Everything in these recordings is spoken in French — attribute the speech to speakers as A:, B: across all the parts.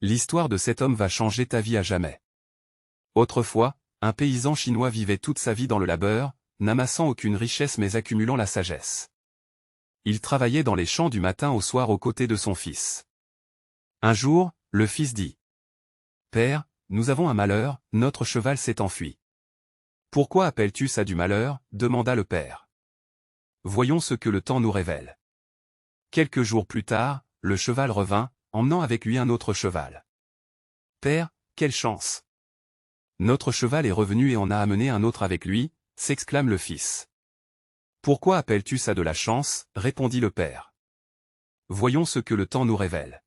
A: L'histoire de cet homme va changer ta vie à jamais. Autrefois, un paysan chinois vivait toute sa vie dans le labeur, n'amassant aucune richesse mais accumulant la sagesse. Il travaillait dans les champs du matin au soir aux côtés de son fils. Un jour, le fils dit : « Père, nous avons un malheur, notre cheval s'est enfui. »« Pourquoi appelles-tu ça du malheur ?» demanda le père. « Voyons ce que le temps nous révèle. » Quelques jours plus tard, le cheval revint, emmenant avec lui un autre cheval. « Père, quelle chance ! Notre cheval est revenu et en a amené un autre avec lui, » s'exclame le fils. « Pourquoi appelles-tu ça de la chance ?» répondit le père. « Voyons ce que le temps nous révèle. »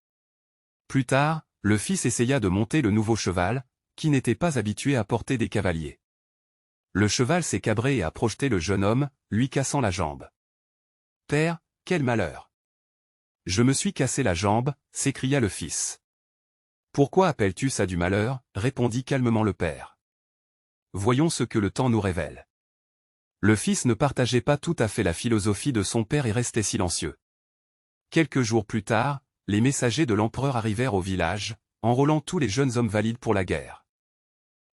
A: Plus tard, le fils essaya de monter le nouveau cheval, qui n'était pas habitué à porter des cavaliers. Le cheval s'est cabré et a projeté le jeune homme, lui cassant la jambe. « Père, quel malheur ! Je me suis cassé la jambe, » s'écria le fils. « Pourquoi appelles-tu ça du malheur ?» répondit calmement le père. « Voyons ce que le temps nous révèle. » Le fils ne partageait pas tout à fait la philosophie de son père et restait silencieux. Quelques jours plus tard, les messagers de l'empereur arrivèrent au village, enrôlant tous les jeunes hommes valides pour la guerre.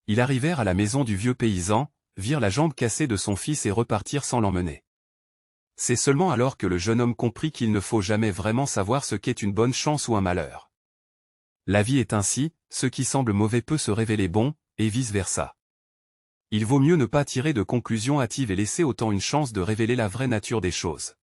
A: Ils arrivèrent à la maison du vieux paysan, virent la jambe cassée de son fils et repartirent sans l'emmener. C'est seulement alors que le jeune homme comprit qu'il ne faut jamais vraiment savoir ce qu'est une bonne chance ou un malheur. La vie est ainsi, ce qui semble mauvais peut se révéler bon, et vice-versa. Il vaut mieux ne pas tirer de conclusions hâtives et laisser autant une chance de révéler la vraie nature des choses.